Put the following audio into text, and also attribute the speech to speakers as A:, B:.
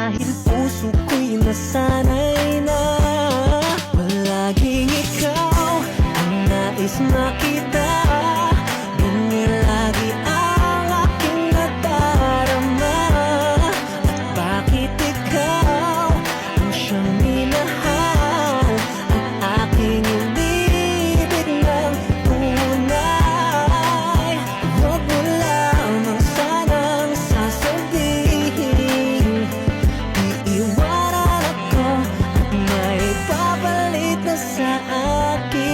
A: Dahil puso ko'y nasanay na palaging ikaw ang nais makita. Ganyan lagi ang aking nadarama. At bakit ikaw ang siyang minahal, ang aking inibig ng tunay? Huwag mo lamang sanang sasabihin iiwanan ako at may papalit na sa akin.